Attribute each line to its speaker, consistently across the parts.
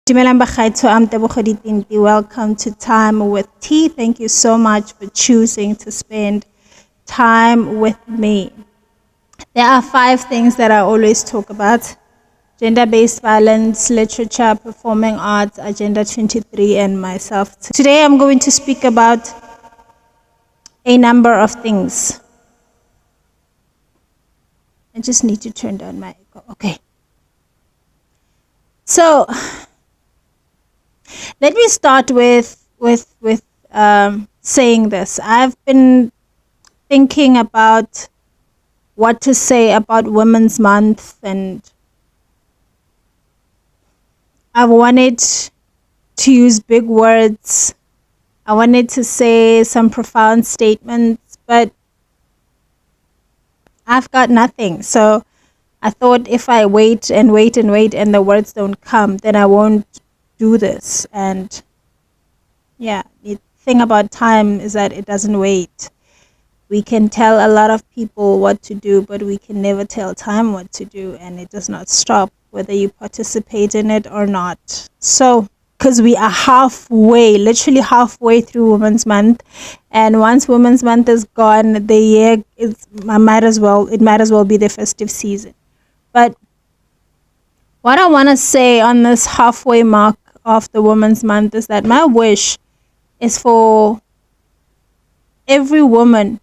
Speaker 1: Dumelang bakgaitsho, I'm Tebogo Ditinti. Welcome to Time with Tea. Thank you so much for choosing to spend time with me. There are 5 things that I always talk about: gender-based violence, literature, performing arts, Agenda 23, and myself. Today I'm going to speak about a number of things. I just need to turn down my echo. Okay. So let me start with saying this. I've been thinking about what to say about Women's Month, and I wanted to use big words. I wanted to say some profound statements, but I've got nothing. So I thought if I wait and wait and wait and the words don't come, then I won't do this. And yeah, the thing about time is that it doesn't wait. We can tell a lot of people what to do, but we can never tell time what to do, and it does not stop whether you participate in it or not. So, because we are literally halfway through Women's Month, and once Women's Month is gone, the year it might as well be the festive season. But what I want to say on this halfway mark of the Women's Month is that my wish is for every woman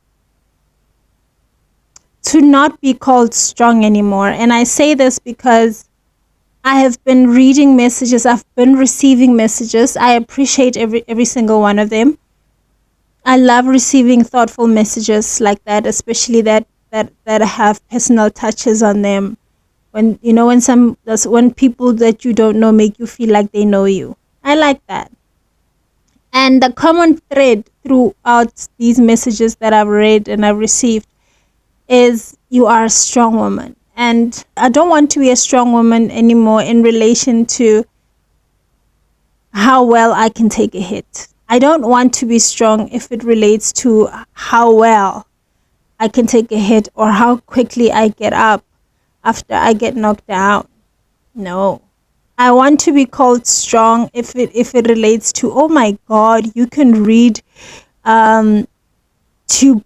Speaker 1: to not be called strong anymore. And I say this because I have been reading messages, I've been receiving messages. I appreciate every single one of them. I love receiving thoughtful messages like that, especially that have personal touches on them. When when people that you don't know make you feel like they know you. I like that. And the common thread throughout these messages that I've read and I've received is you are a strong woman. And I don't want to be a strong woman anymore in relation to how well I can take a hit. I don't want to be strong if it relates to how well I can take a hit or how quickly I get up after I get knocked down. No. I want to be called strong if it relates to, oh my God, you can read 2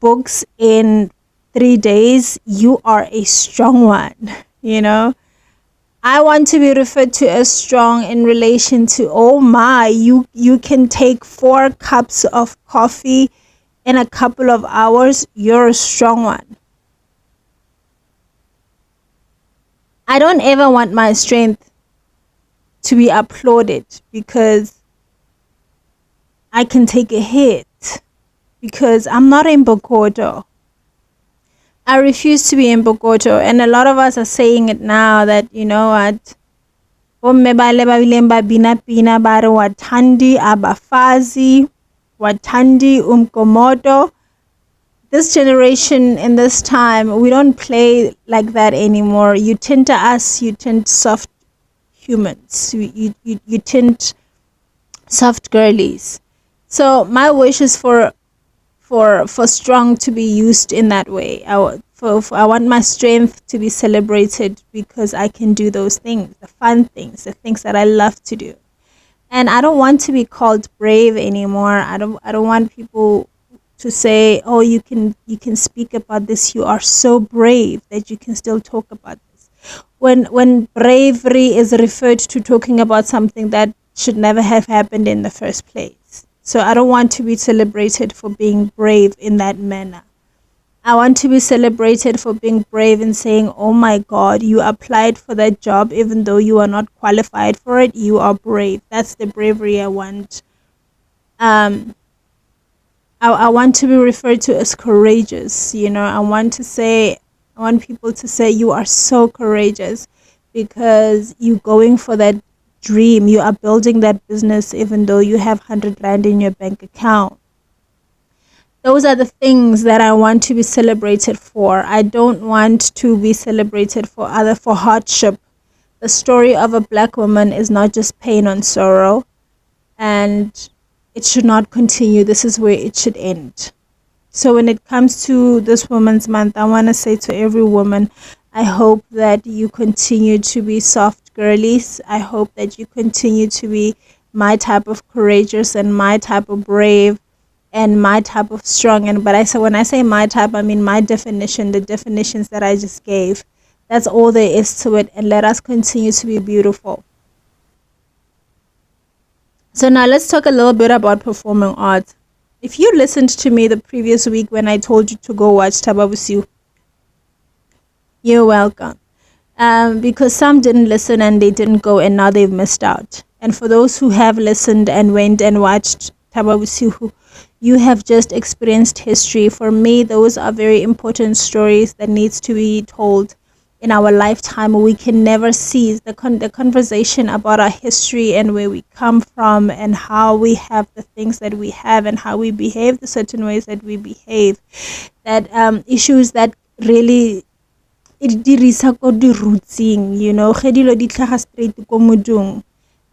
Speaker 1: books in 3 days. You are a strong one, I want to be referred to as strong in relation to, oh my, you can take 4 cups of coffee in a couple of hours. You're a strong one. I don't ever want my strength to be applauded because I can take a hit, because I'm not in Bogoto. I refuse to be in Bogoto, and a lot of us are saying it now that, you know what, bomme bale ba bileng ba bina pina ba re wathandi abafazi, wathandi umkomoto. This generation in this time, we don't play like that anymore. You tend to us, you tend soft humans, you tend soft girlies. So my wish is for strong to be used in that way. I want my strength to be celebrated because I can do those things, the fun things, the things that I love to do. And I don't want to be called brave anymore. I don't want people to say, oh, you can speak about this, you are so brave that you can still talk about this. When bravery is referred to talking about something that should never have happened in the first place. So I don't want to be celebrated for being brave in that manner. I want to be celebrated for being brave and saying, oh my God, you applied for that job even though you are not qualified for it. You are brave. That's the bravery I want. I want to be referred to as courageous. I want people to say you are so courageous because you're going for that dream. You are building that business even though you have 100 Rand in your bank account. Those are the things that I want to be celebrated for. I don't want to be celebrated for hardship. The story of a black woman is not just pain and sorrow, and it should not continue. This is where it should end. So when it comes to this Women's Month, I want to say to every woman, I hope that you continue to be soft girlies. I hope that you continue to be my type of courageous and my type of brave and my type of strong. And but I say when I say my type, I mean my definition, the definitions that I just gave. That's all there is to it. And let us continue to be beautiful. So now let's talk a little bit about performing arts. If you listened to me the previous week when I told you to go watch Thaba, you're welcome. Because some didn't listen and they didn't go and now they've missed out. And for those who have listened and went and watched Thaba, you have just experienced history. For me, those are very important stories that needs to be told in our lifetime. We can never cease the conversation about our history and where we come from and how we have the things that we have and how we behave the certain ways that we behave. That issues that really e dirisa ko di rootsing, you know, ge dilo di tlhaga straight ko modung.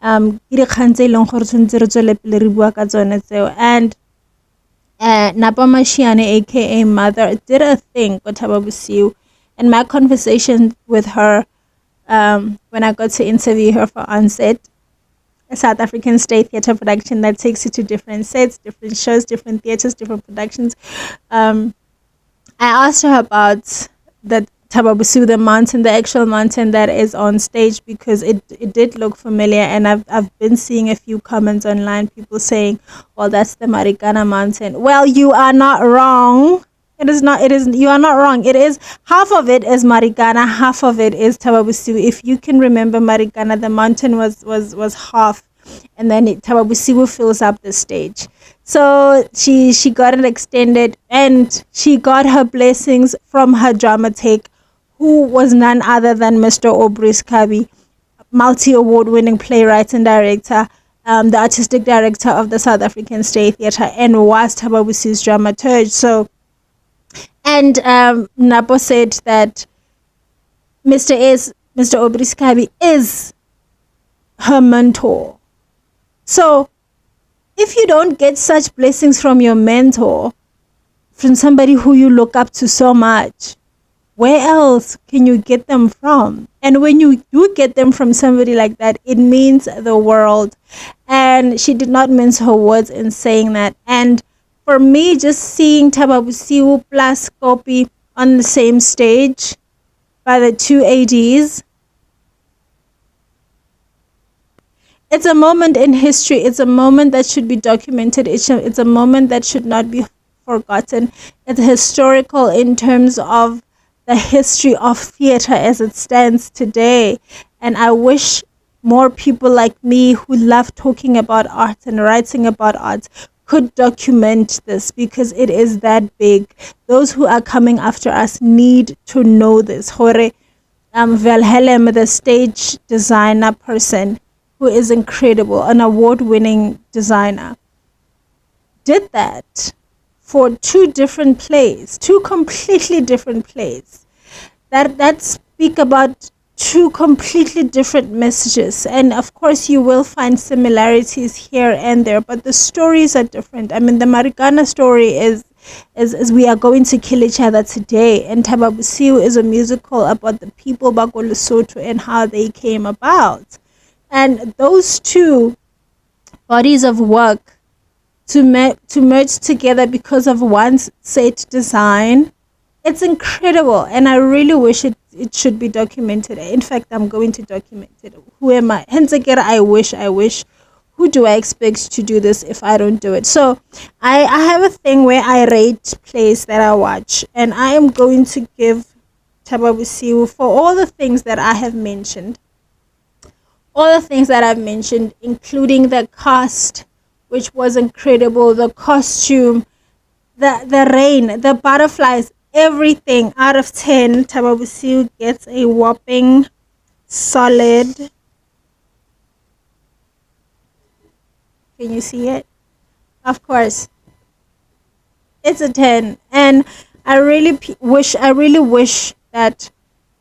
Speaker 1: Ke dikgang tse e leng gore tshwanetse re tswele pele re bua ka tsone tseo. And Napa Mashiane, aka Mother, did a thing with Thaba, and my conversation with her when I got to interview her for Onset, a South African state theatre production that takes you to different sets, different shows, different theatres, different productions. I asked her about the Thaba, the mountain, the actual mountain that is on stage, because it did look familiar, and I've been seeing a few comments online, people saying, well, that's the Marikana mountain. Well, you are not wrong. It is not, you are not wrong. It is, half of it is Marikana, half of it is Thaba. If you can remember Marikana, the mountain was half, and then Thaba fills up the stage. So she got it extended, and she got her blessings from her drama take, who was none other than Mr. Aubrey Scabi, multi-award winning playwright and director, the artistic director of the South African State Theatre, and was Thaba dramaturge. So, and Napo said that Mr. Aubrey Scabi is her mentor. So, if you don't get such blessings from your mentor, from somebody who you look up to so much, where else can you get them from? And when you do get them from somebody like that, it means the world. And she did not mince her words in saying that. And for me, just seeing Thaba plus Kopi on the same stage by the two ADs, it's a moment in history. It's a moment that should be documented. It's a moment that should not be forgotten. It's historical in terms of the history of theatre as it stands today. And I wish more people like me who love talking about art and writing about art could document this, because it is that big. Those who are coming after us need to know this. Hore Wilhelm, the stage designer person, who is incredible, an award-winning designer, did that for two different plays, two completely different plays that speak about two completely different messages. And of course you will find similarities here and there, but the stories are different. I mean, the Marikana story is we are going to kill each other today, and Thaba is a musical about the people of Lesotho and how they came about. And those two bodies of work to merge together because of one set design, it's incredible. And I really wish it should be documented. In fact, I'm going to document it. Who am I? Hence again, I wish. Who do I expect to do this if I don't do it? So I have a thing where I rate plays that I watch, and I am going to give Thaba for all the things that I have mentioned. All the things that I've mentioned, including the cast, which was incredible, the costume, the rain, the butterflies, everything out of 10. Thaba gets a whopping solid. Can you see it? Of course. It's a 10. And I really wish that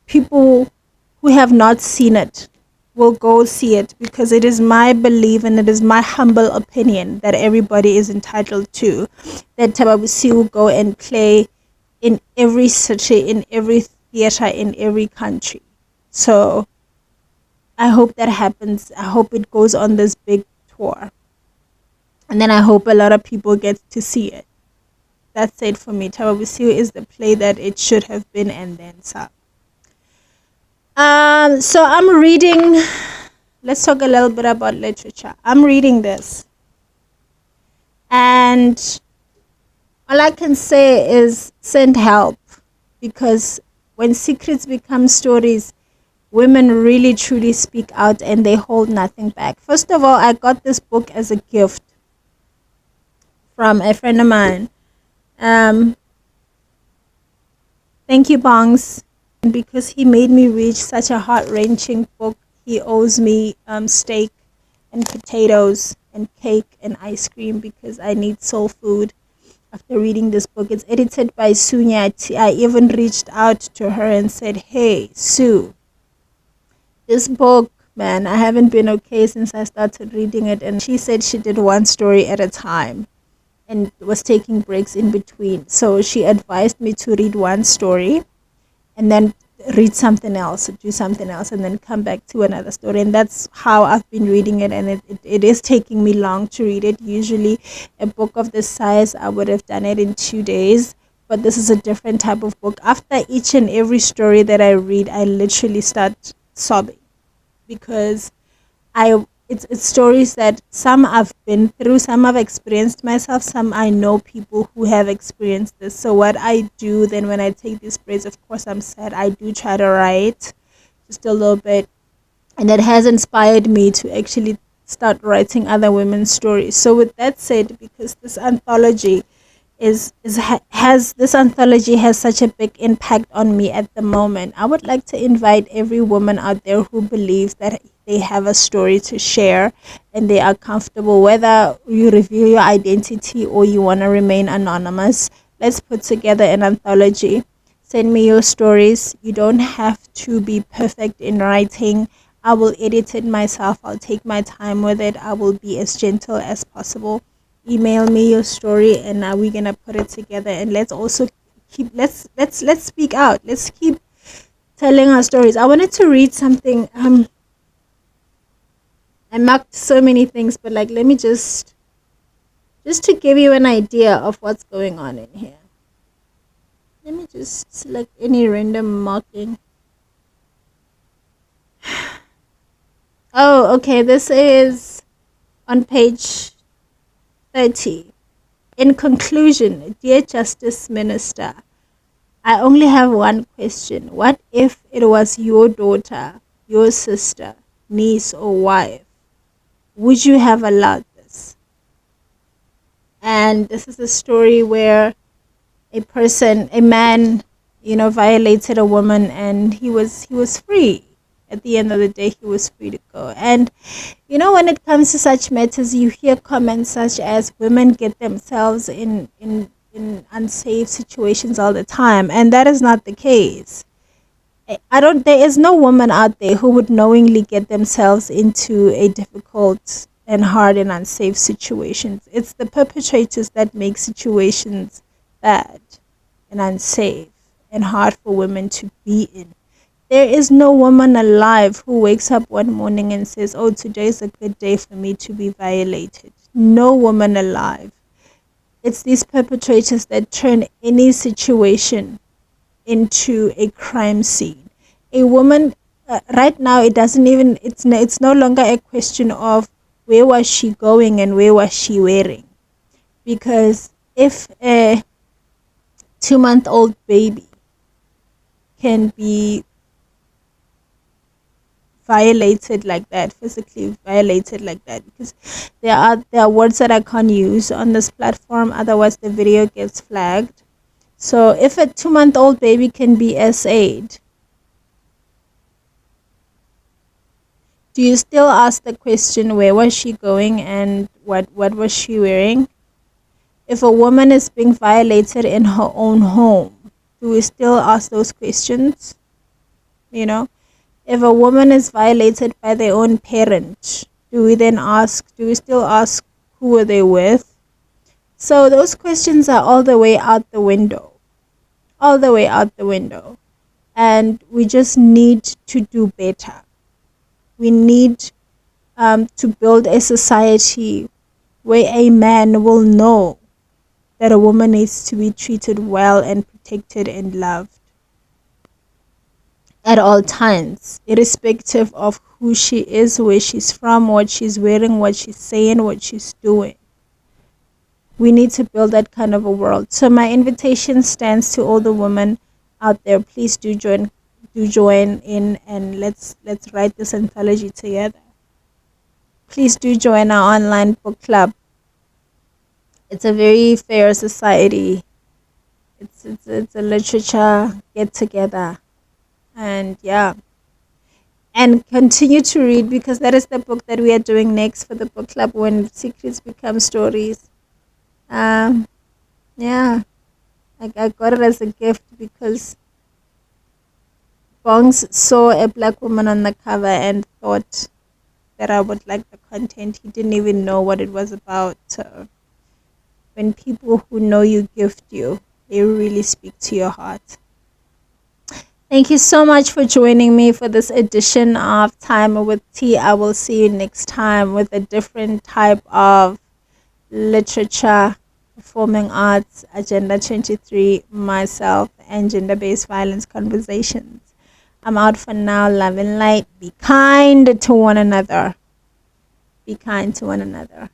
Speaker 1: people who have not seen it will go see it, because it is my belief and it is my humble opinion that everybody is entitled to, that Thaba will go and play in every city, in every theater in every country. So I hope that happens. I hope it goes on this big tour. And then I hope a lot of people get to see it. That's it for me. Thaba Bosio is the play that it should have been and then some. So I'm reading. Let's talk a little bit about literature. I'm reading this, and all I can say is send help, because when secrets become stories, women really truly speak out and they hold nothing back. First of all, I got this book as a gift from a friend of mine. Um, Thank you, Bongs. And because he made me read such a heart-wrenching book, he owes me steak and potatoes and cake and ice cream because I need soul food after reading this book. It's edited by Sunyati. I even reached out to her and said, hey, Sue, this book, man, I haven't been okay since I started reading it. And she said she did one story at a time and was taking breaks in between. So she advised me to read one story and then read something else, do something else, and then come back to another story. And that's how I've been reading it, and it is taking me long to read it. Usually a book of this size, I would have done it in 2 days, but this is a different type of book. After each and every story that I read, I literally start sobbing, because it's stories that some I've been through, some I've experienced myself, some I know people who have experienced this. So what I do then when I take these breaks, of course I'm sad, I do try to write just a little bit, and it has inspired me to actually start writing other women's stories. So with that said, because this anthology has this anthology has such a big impact on me at the moment, I would like to invite every woman out there who believes that they have a story to share and they are comfortable, whether you reveal your identity or you want to remain anonymous. Let's put together an anthology. Send me your stories. You don't have to be perfect in writing. I will edit it myself. I'll take my time with it. I will be as gentle as possible. Email me your story, and now we're gonna put it together. And let's also let's speak out. Let's keep telling our stories. I wanted to read something. I marked so many things, but like, let me just to give you an idea of what's going on in here. Let me just select any random marking. Oh, okay. This is on page 30. In conclusion, dear Justice Minister, I only have one question. What if it was your daughter, your sister, niece, or wife? Would you have allowed this? And this is a story where a man, violated a woman, and he was free. At the end of the day, he was free to go. And when it comes to such matters, you hear comments such as women get themselves in unsafe situations all the time, and that is not the case. There is no woman out there who would knowingly get themselves into a difficult and hard and unsafe situations. It's the perpetrators that make situations bad and unsafe and hard for women to be in. There is no woman alive who wakes up one morning and says, oh, today is a good day for me to be violated. No woman alive. It's these perpetrators that turn any situation into a crime scene. A woman, right now, it's no longer a question of where was she going and where was she wearing. Because if a 2-month-old baby can be violated like that, physically violated like that, because there are words that I can't use on this platform, otherwise the video gets flagged. So if a 2-month-old baby can be SA'd, do you still ask the question, where was she going and what was she wearing? If a woman is being violated in her own home, do we still ask those questions? If a woman is violated by their own parent, do we still ask who were they with? So those questions are all the way out the window. All the way out the window. and we just need to do better. We need to build a society where a man will know that a woman needs to be treated well and protected and loved at all times, irrespective of who she is, where she's from, what she's wearing, what she's saying, what she's doing. We need to build that kind of a world. So my invitation stands to all the women out there. Please do join in, and let's write this anthology together. Please do join our online book club. It's a very fair society. It's a literature get together, and yeah, and continue to read, because that is the book that we are doing next for the book club, When Secrets Become Stories. Um, yeah, I got it as a gift because Bongs saw a black woman on the cover and thought that I would like the content. He didn't even know what it was about. So when people who know you gift you, they really speak to your heart. Thank you so much for joining me for this edition of Time with Tea. I will see you next time with a different type of literature, performing arts, Agenda 23, myself, and gender-based violence conversations. I'm out for now. Love and light. Be kind to one another. Be kind to one another.